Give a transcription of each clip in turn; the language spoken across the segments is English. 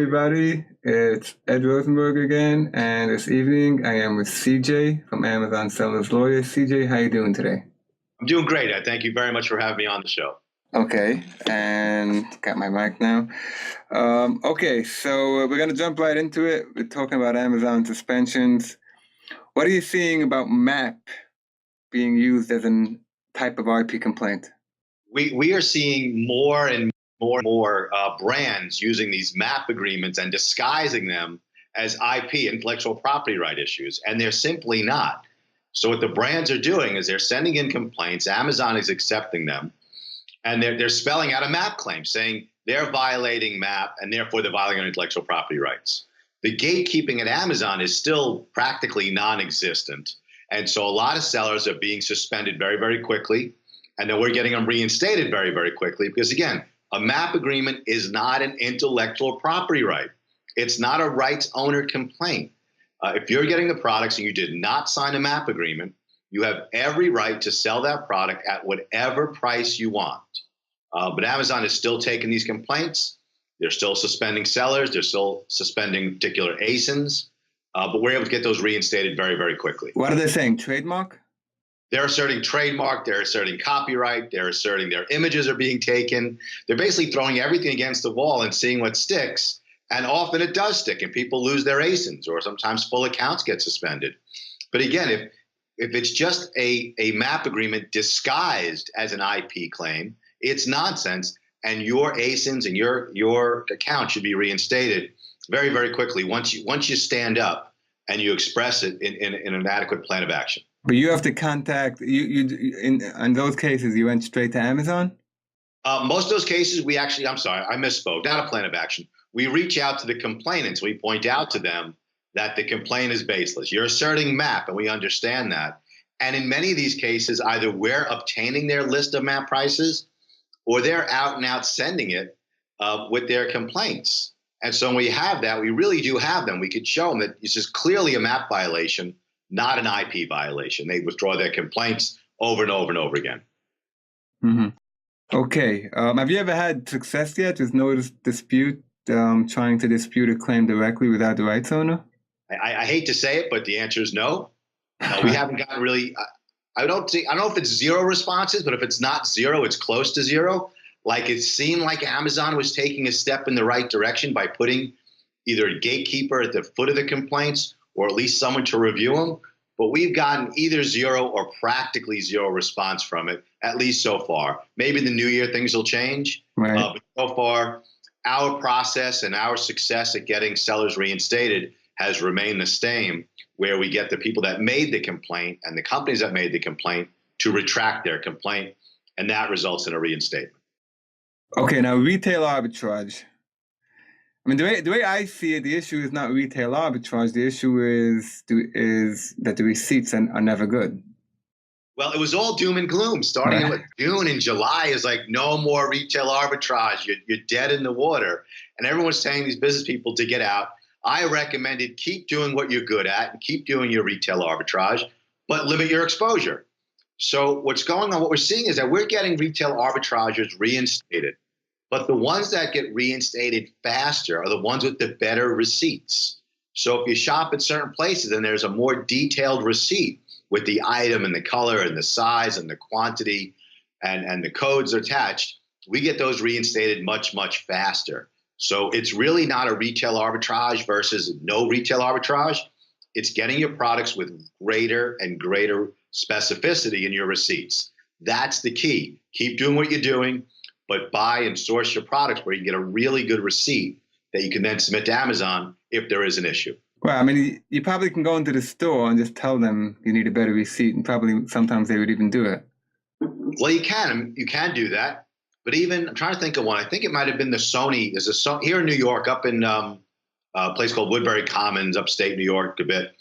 everybody. It's Ed Rosenberg again, and this evening I am with CJ from Amazon Sellers Lawyers. CJ, how you doing today? I'm doing great, Ed. Thank you very much for having me on the show. Okay, and got my mic now. Okay, so we're going to jump right into it. We're talking about Amazon suspensions. What are you seeing about MAP being used as a type of IP complaint? We are seeing more and more brands using these MAP agreements and disguising them as IP, intellectual property right issues, and they're simply not. So what the brands are doing is they're sending in complaints. Amazon is accepting them, and they're spelling out a MAP claim saying they're violating MAP and therefore they're violating intellectual property rights. The gatekeeping at Amazon is still practically non-existent, and so a lot of sellers are being suspended very, very quickly. And then we're getting them reinstated very, very quickly because, again, a MAP agreement is not an intellectual property right. It's not a rights owner complaint. If you're getting the products and you did not sign a MAP agreement, you have every right to sell that product at whatever price you want. But Amazon is still taking these complaints. They're still suspending sellers. They're still suspending particular ASINs. But we're able to get those reinstated very, very quickly. What are they saying? Trademark? They're asserting trademark, they're asserting copyright, they're asserting their images are being taken. They're basically throwing everything against the wall and seeing what sticks. And often it does stick and people lose their ASINs or sometimes full accounts get suspended. But again, if it's just a MAP agreement disguised as an IP claim, it's nonsense. And your ASINs and your account should be reinstated very, very quickly once you stand up and you express it in an adequate plan of action. But you have to contact in those cases. You went straight to Amazon. Most of those cases, I'm sorry, I misspoke. Not a plan of action. We reach out to the complainants. We point out to them that the complaint is baseless. You're asserting MAP, and we understand that. And in many of these cases, either we're obtaining their list of MAP prices, or they're out and out sending it with their complaints. And so when we have that, we really do have them. We could show them that this is clearly a MAP violation, not an IP violation. They withdraw their complaints over and over and over again. Mm-hmm. Okay. Have you ever had success yet? There's no dispute trying to dispute a claim directly without the rights owner? I hate to say it, but the answer is no. We haven't gotten really. I don't know if it's zero responses, but if it's not zero, it's close to zero. Like it seemed like Amazon was taking a step in the right direction by putting either a gatekeeper at the foot of the complaints or at least someone to review them. But we've gotten either zero or practically zero response from it, at least so far. Maybe the new year things will change. Right. But so far, our process and our success at getting sellers reinstated has remained the same, where we get the people that made the complaint and the companies that made the complaint to retract their complaint, and that results in a reinstatement. Okay, now retail arbitrage. I mean, the way I see it, the issue is not retail arbitrage. The issue is that the receipts are never good. Well, it was all doom and gloom. Starting in June and July is like no more retail arbitrage. You're dead in the water. And everyone's telling these business people to get out. I recommended keep doing what you're good at and keep doing your retail arbitrage, but limit your exposure. So what's going on, what we're seeing is that we're getting retail arbitrageurs reinstated. But the ones that get reinstated faster are the ones with the better receipts. So if you shop at certain places and there's a more detailed receipt with the item and the color and the size and the quantity and the codes attached, we get those reinstated much, much faster. So it's really not a retail arbitrage versus no retail arbitrage. It's getting your products with greater and greater specificity in your receipts. That's the key. Keep doing what you're doing, but buy and source your products where you can get a really good receipt that you can then submit to Amazon if there is an issue. Well, I mean, you probably can go into the store and just tell them you need a better receipt, and probably sometimes they would even do it. Well, you can do that. But even, I'm trying to think of one. I think it might have been the Sony. There's a Sony here in New York, up in a place called Woodbury Commons, upstate New York a bit.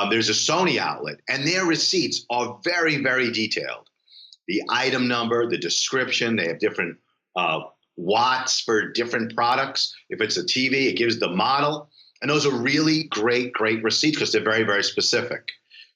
There's a Sony outlet, and their receipts are very, very detailed. The item number, the description, they have different watts for different products. If it's a TV, it gives the model. And those are really great, great receipts because they're very, very specific.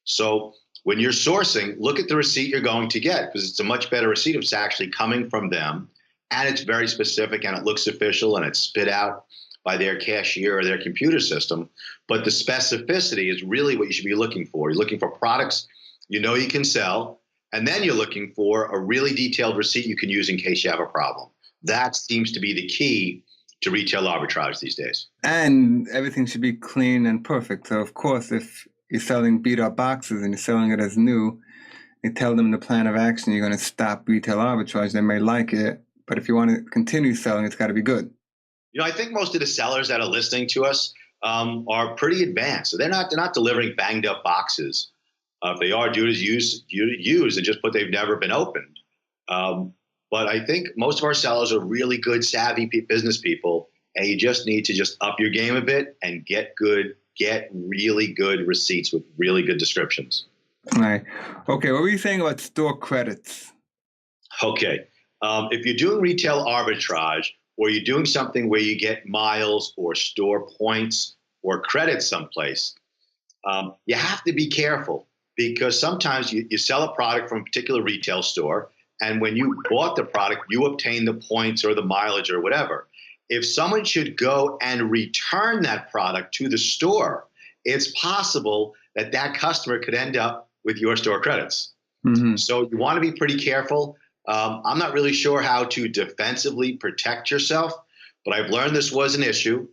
So when you're sourcing, look at the receipt you're going to get because it's a much better receipt if it's actually coming from them and it's very specific and it looks official and it's spit out. by their cashier or their computer system. But the specificity is really what you should be looking for. You're looking for products you know you can sell, and then you're looking for a really detailed receipt you can use in case you have a problem. That seems to be the key to retail arbitrage these days. And everything should be clean and perfect. So, of course, if you're selling beat-up boxes and you're selling it as new, you tell them the plan of action, you're going to stop retail arbitrage. They may like it, but if you want to continue selling, it's got to be good. I think most of the sellers that are listening to us are pretty advanced. So they're not delivering banged up boxes. If they are, due to use and just put they've never been opened. But I think most of our sellers are really good, savvy business people, and you just need to just up your game a bit and get really good receipts with really good descriptions. All right. Okay, what were you saying about store credits? Okay. If you're doing retail arbitrage, or you're doing something where you get miles or store points or credits someplace, you have to be careful, because sometimes you sell a product from a particular retail store, and when you bought the product, you obtain the points or the mileage or whatever. If someone should go and return that product to the store, it's possible that that customer could end up with your store credits. Mm-hmm. So you want to be pretty careful. I'm not really sure how to defensively protect yourself, but I've learned this was an issue.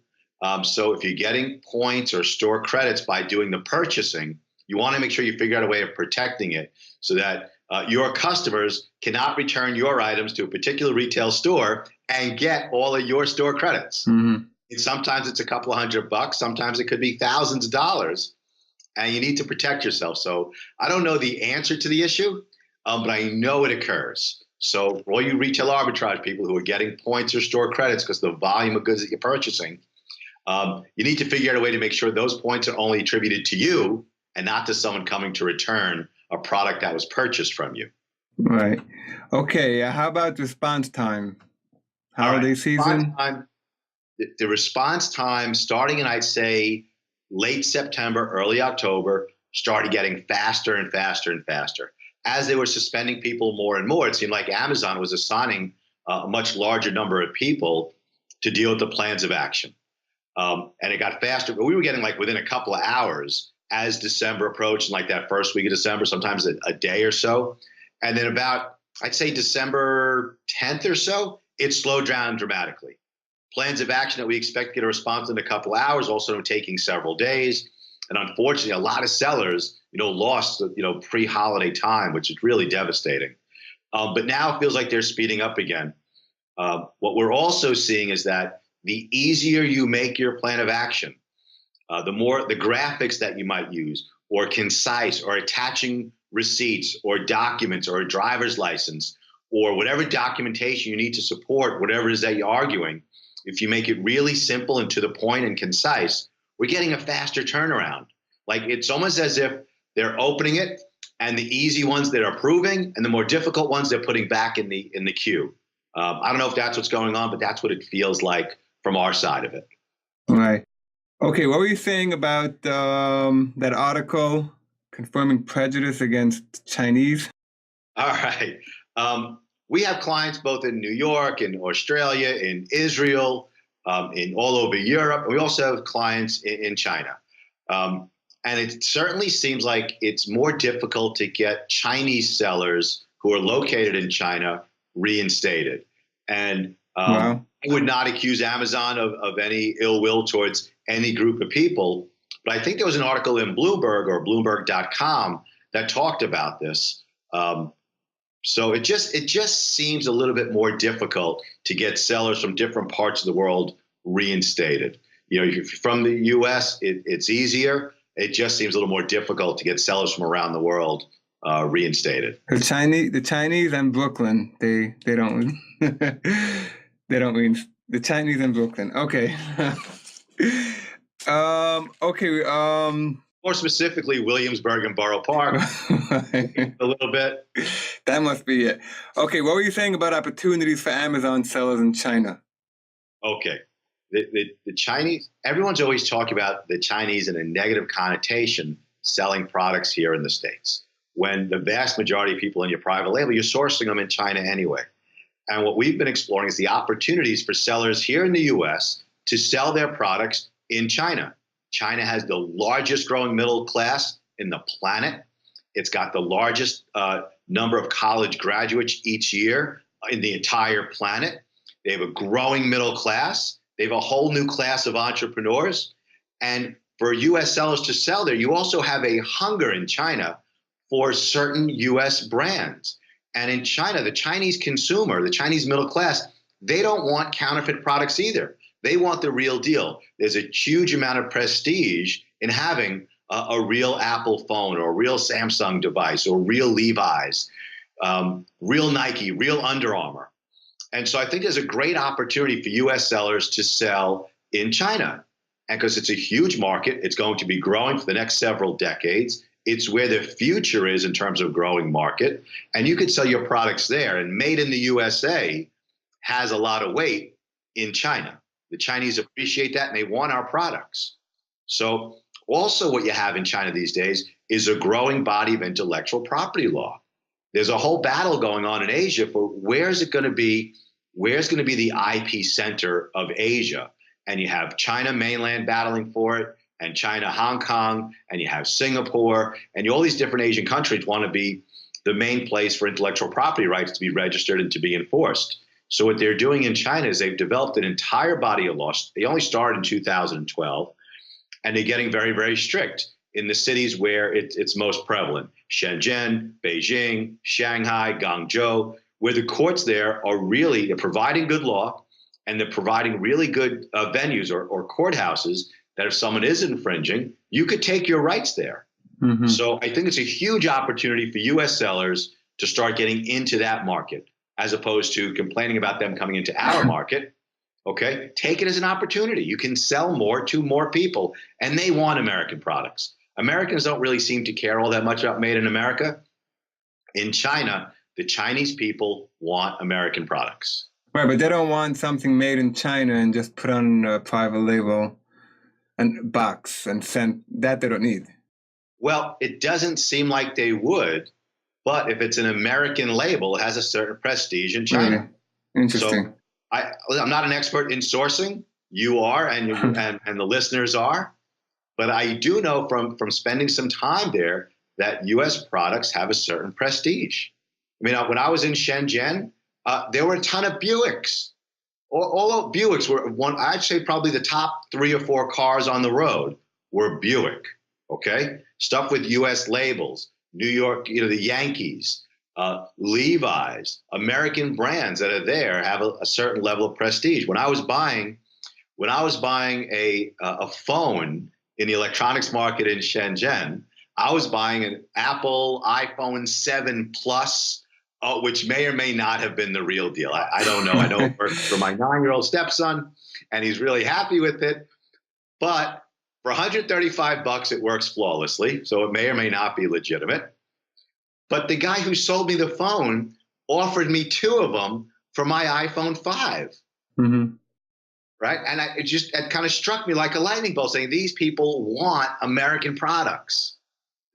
So if you're getting points or store credits by doing the purchasing, you want to make sure you figure out a way of protecting it so that your customers cannot return your items to a particular retail store and get all of your store credits. Mm-hmm. And sometimes it's a couple of $100, sometimes it could be thousands of dollars, and you need to protect yourself. So I don't know the answer to the issue, but I know it occurs. So for all you retail arbitrage people who are getting points or store credits because of the volume of goods that you're purchasing, you need to figure out a way to make sure those points are only attributed to you and not to someone coming to return a product that was purchased from you. Right. Okay. How about response time? Holiday season? The response time, starting in, I'd say, late September, early October, started getting faster and faster and faster. As they were suspending people more and more, it seemed like Amazon was assigning a much larger number of people to deal with the plans of action. And it got faster, but we were getting like within a couple of hours as December approached, like that first week of December, sometimes a day or so. And then about, I'd say December 10th or so, it slowed down dramatically. Plans of action that we expect to get a response in a couple of hours also taking several days. And unfortunately, a lot of sellers, lost, pre-holiday time, which is really devastating. But now it feels like they're speeding up again. What we're also seeing is that the easier you make your plan of action, the more the graphics that you might use, or concise, or attaching receipts or documents or a driver's license, or whatever documentation you need to support whatever it is that you're arguing, if you make it really simple and to the point and concise, we're getting a faster turnaround. Like it's almost as if they're opening it, and the easy ones they're approving, and the more difficult ones they're putting back in the queue. I don't know if that's what's going on, but that's what it feels like from our side of it. Right. Okay, what were you saying about that article confirming prejudice against Chinese? All right. We have clients both in New York, in Australia, in Israel, in all over Europe. We also have clients in China. And it certainly seems like it's more difficult to get Chinese sellers who are located in China reinstated. And wow. I would not accuse Amazon of any ill will towards any group of people. But I think there was an article in Bloomberg or Bloomberg.com that talked about this. So it just seems a little bit more difficult to get sellers from different parts of the world reinstated. If you're from the U.S., it's easier. It just seems a little more difficult to get sellers from around the world reinstated. The Chinese and Brooklyn, they don't they don't mean the Chinese and Brooklyn. Okay. More specifically, Williamsburg and Borough Park. A little bit. That must be it. Okay, what were you saying about opportunities for Amazon sellers in China? Okay. The Chinese, everyone's always talking about the Chinese in a negative connotation selling products here in the States, when the vast majority of people in your private label, you're sourcing them in China anyway. And what we've been exploring is the opportunities for sellers here in the U.S. to sell their products in China. China has the largest growing middle class in the planet. It's got the largest number of college graduates each year in the entire planet. They have a growing middle class. They have a whole new class of entrepreneurs. And for U.S. sellers to sell there, you also have a hunger in China for certain U.S. brands. And in China, the Chinese consumer, the Chinese middle class, they don't want counterfeit products either. They want the real deal. There's a huge amount of prestige in having a real Apple phone or a real Samsung device or real Levi's, real Nike, real Under Armour. And so I think there's a great opportunity for U.S. sellers to sell in China. And because it's a huge market, it's going to be growing for the next several decades. It's where the future is in terms of growing market. And you could sell your products there. And made in the USA has a lot of weight in China. The Chinese appreciate that and they want our products. So also what you have in China these days is a growing body of intellectual property law. There's a whole battle going on in Asia for where's going to be the IP center of Asia. And you have China mainland battling for it, and China, Hong Kong, and you have Singapore, and all these different Asian countries want to be the main place for intellectual property rights to be registered and to be enforced. So what they're doing in China is they've developed an entire body of law. They only started in 2012, and they're getting very, very strict in the cities where it's most prevalent. Shenzhen, Beijing, Shanghai, Guangzhou, where the courts there are really they're providing good law, and they're providing really good venues or courthouses that if someone is infringing, you could take your rights there. Mm-hmm. So I think it's a huge opportunity for U.S. sellers to start getting into that market, as opposed to complaining about them coming into our market. Okay, take it as an opportunity. You can sell more to more people, and they want American products. Americans don't really seem to care all that much about made in America. In China, the Chinese people want American products. Right, but they don't want something made in China and just put on a private label and box and send that they don't need. Well, it doesn't seem like they would, but if it's an American label, it has a certain prestige in China. Really? Interesting. So I'm not an expert in sourcing. You are, and the listeners are. But I do know from spending some time there that U.S. products have a certain prestige. I mean, when I was in Shenzhen, there were a ton of Buicks. All of Buicks were I'd say probably the top 3 or 4 cars on the road were Buick. Okay, stuff with U.S. labels, New York, the Yankees, Levi's, American brands that are there have a certain level of prestige. When I was buying a phone in the electronics market in Shenzhen, I was buying an Apple iPhone 7 Plus, which may or may not have been the real deal. I don't know. I know it worked for my 9-year-old stepson, and he's really happy with it. But for $135, it works flawlessly, so it may or may not be legitimate. But the guy who sold me the phone offered me 2 of them for my iPhone 5. Mm-hmm. Right? And it kind of struck me like a lightning bolt, saying these people want American products.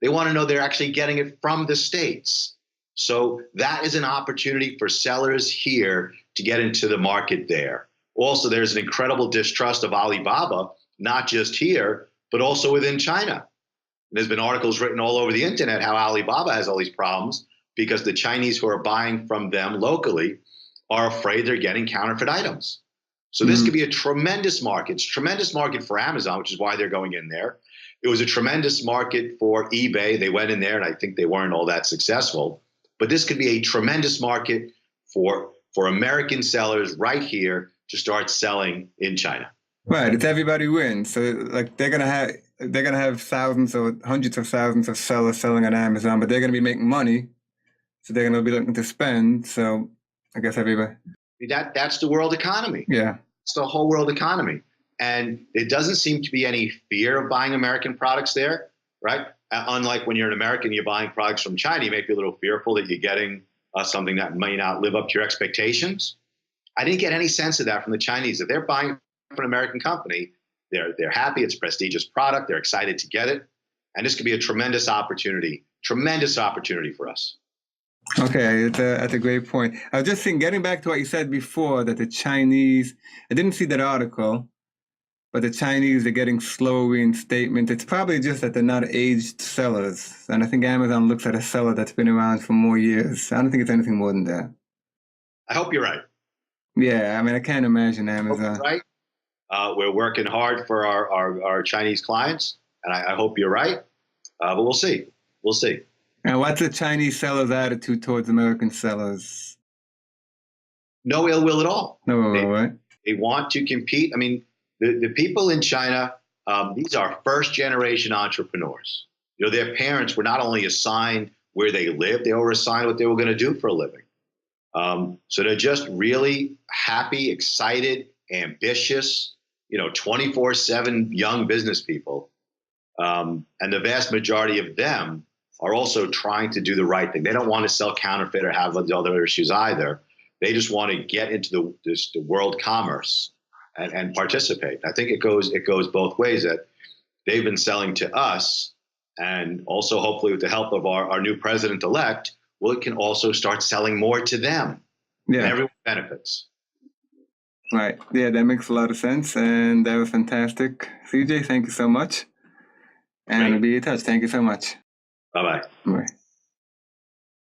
They want to know they're actually getting it from the States. So that is an opportunity for sellers here to get into the market there. Also, there's an incredible distrust of Alibaba, not just here, but also within China. There's been articles written all over the internet how Alibaba has all these problems because the Chinese who are buying from them locally are afraid they're getting counterfeit items. So this could be a tremendous market. It's a tremendous market for Amazon, which is why they're going in there. It was a tremendous market for eBay. They went in there, and I think they weren't all that successful. But this could be a tremendous market for American sellers right here to start selling in China. Right, it's everybody wins. So like they're gonna have thousands or hundreds of thousands of sellers selling on Amazon, but they're gonna be making money, so they're gonna be looking to spend. So I guess everybody. That's the world economy. Yeah, it's the whole world economy, and there doesn't seem to be any fear of buying American products there, right? Unlike when you're an American, you're buying products from China, you may be a little fearful that you're getting something that may not live up to your expectations. I didn't get any sense of that from the Chinese. If they're buying from an American company, they're happy. It's a prestigious product. They're excited to get it, and this could be a tremendous opportunity for us. Okay, that's a great point. I was just thinking, getting back to what you said before, that the Chinese, I didn't see that article, but the Chinese are getting slow reinstatement. It's probably just that they're not aged sellers. And I think Amazon looks at a seller that's been around for more years. I don't think it's anything more than that. I hope you're right. Yeah, I mean, I can't imagine I hope Amazon. you're right. We're working hard for our Chinese clients, and I hope you're right. But we'll see. We'll see. And what's the Chinese seller's attitude towards American sellers? No ill will at all. No, right? They want to compete. I mean, the people in China, these are first generation entrepreneurs. You know, their parents were not only assigned where they lived, they were assigned what they were going to do for a living. So they're just really happy, excited, ambitious, 24/7 young business people. And the vast majority of them are also trying to do the right thing. They don't want to sell counterfeit or have the other issues either. They just want to get into the world commerce and participate. I think it goes both ways, that they've been selling to us, and also hopefully with the help of our new president-elect, it can also start selling more to them. Yeah. And everyone benefits. Right. Yeah, that makes a lot of sense. And that was fantastic. CJ, thank you so much. And I'll be in touch. Thank you so much. Bye-bye. Bye.